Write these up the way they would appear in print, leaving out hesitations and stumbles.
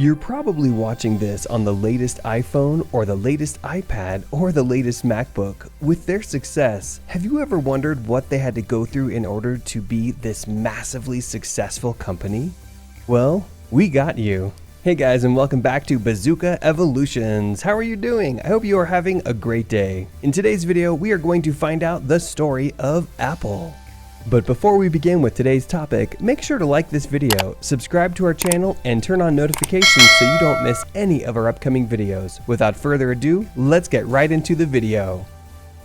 You're probably watching this on the latest iPhone or the latest iPad or the latest MacBook. With their success, have you ever wondered what they had to go through in order to be this massively successful company? Well, we got you. Hey guys, and welcome back to Bazooka Evolutions. How are you doing? I hope you are having a great day. In today's video, we are going to find out the story of Apple. But before we begin with today's topic, make sure to like this video, subscribe to our channel, and turn on notifications so you don't miss any of our upcoming videos. Without further ado, let's get right into the video.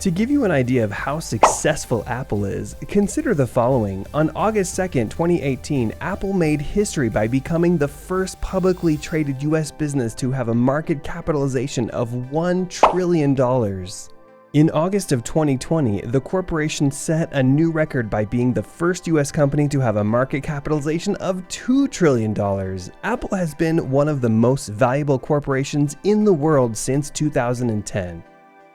To give you an idea of how successful Apple is, consider the following. On August 2nd, 2018, Apple made history by becoming the first publicly traded US business to have a market capitalization of $1 trillion. In August of 2020, the corporation set a new record by being the first US company to have a market capitalization of $2 trillion. Apple has been one of the most valuable corporations in the world since 2010.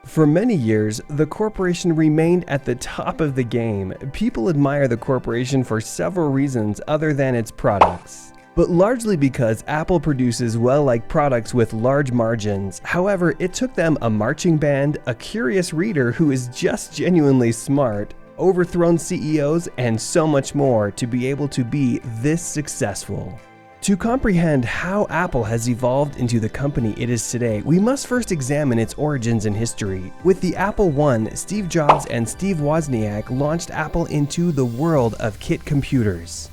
For many years, the corporation remained at the top of the game. People admire the corporation for several reasons other than its products, but largely because Apple produces well-liked products with large margins. However, it took them a marching band, a curious reader who is just genuinely smart, overthrown CEOs, and so much more to be able to be this successful. To comprehend how Apple has evolved into the company it is today, we must first examine its origins and history. With the Apple I, Steve Jobs and Steve Wozniak launched Apple into the world of kit computers.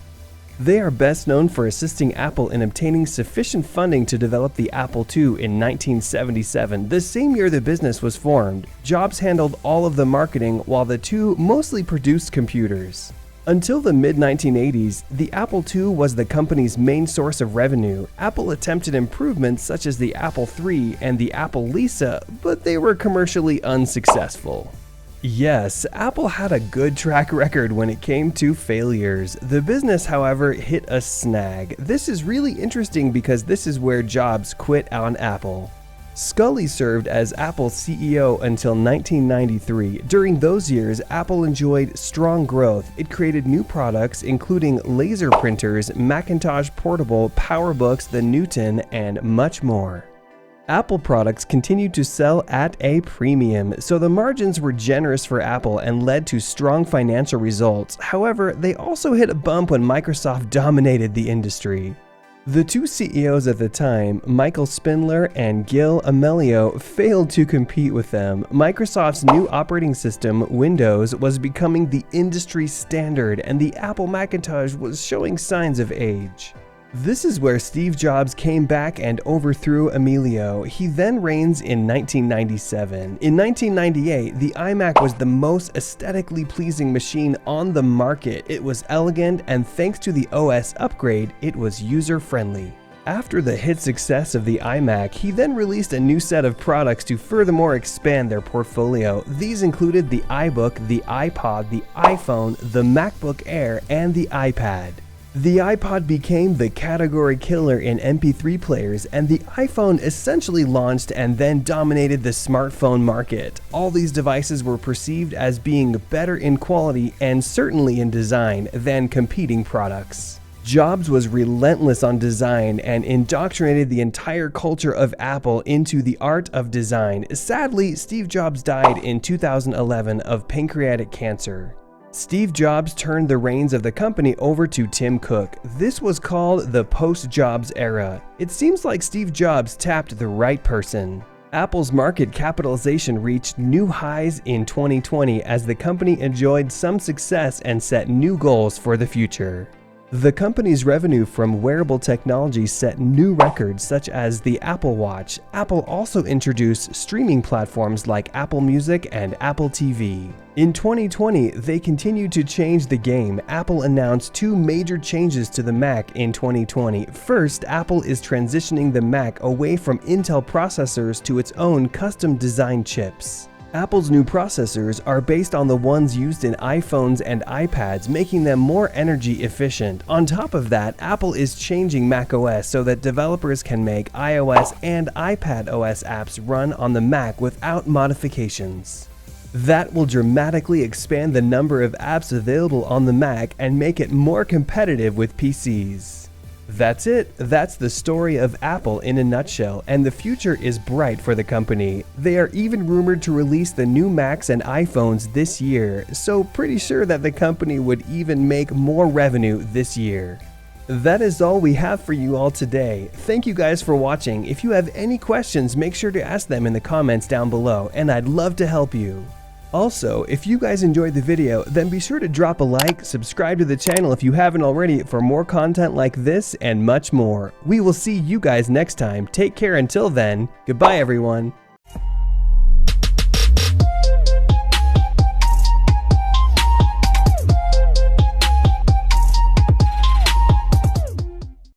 They are best known for assisting Apple in obtaining sufficient funding to develop the Apple II in 1977, the same year the business was formed. Jobs handled all of the marketing while the two mostly produced computers. Until the mid-1980s, the Apple II was the company's main source of revenue. Apple attempted improvements such as the Apple III and the Apple Lisa, but they were commercially unsuccessful. Yes, Apple had a good track record when it came to failures. The business, however, hit a snag. This is really interesting because this is where Jobs quit on Apple. Scully served as Apple's CEO until 1993. During those years, Apple enjoyed strong growth. It created new products including laser printers, Macintosh Portable, PowerBooks, the Newton, and much more. Apple products continued to sell at a premium, so the margins were generous for Apple and led to strong financial results. However, they also hit a bump when Microsoft dominated the industry. The two CEOs at the time, Michael Spindler and Gil Amelio, failed to compete with them. Microsoft's new operating system, Windows, was becoming the industry standard, and the Apple Macintosh was showing signs of age. This is where Steve Jobs came back and overthrew Amelio. He then reigns in 1997. In 1998, the iMac was the most aesthetically pleasing machine on the market. It was elegant, and thanks to the OS upgrade, it was user-friendly. After the hit success of the iMac, he then released a new set of products to furthermore expand their portfolio. These included the iBook, the iPod, the iPhone, the MacBook Air, and the iPad. The iPod became the category killer in MP3 players, and the iPhone essentially launched and then dominated the smartphone market. All these devices were perceived as being better in quality and certainly in design than competing products. Jobs was relentless on design and indoctrinated the entire culture of Apple into the art of design. Sadly, Steve Jobs died in 2011 of pancreatic cancer. Steve Jobs turned the reins of the company over to Tim Cook. This was called the post-Jobs era. It seems like Steve Jobs tapped the right person. Apple's market capitalization reached new highs in 2020 as the company enjoyed some success and set new goals for the future. The company's revenue from wearable technology set new records such as the Apple Watch. Apple also introduced streaming platforms like Apple Music and Apple TV. In 2020, they continued to change the game. Apple announced two major changes to the Mac in 2020. First, Apple is transitioning the Mac away from Intel processors to its own custom-designed chips. Apple's new processors are based on the ones used in iPhones and iPads, making them more energy efficient. On top of that, Apple is changing macOS so that developers can make iOS and iPadOS apps run on the Mac without modifications. That will dramatically expand the number of apps available on the Mac and make it more competitive with PCs. That's it. That's the story of Apple in a nutshell, and the future is bright for the company. They are even rumored to release the new Macs and iPhones this year, so pretty sure that the company would even make more revenue this year. That is all we have for you all today. Thank you guys for watching. If you have any questions, make sure to ask them in the comments down below, and I'd love to help you. Also, if you guys enjoyed the video, then be sure to drop a like, subscribe to the channel if you haven't already for more content like this and much more. We will see you guys next time. Take care until then. Goodbye everyone.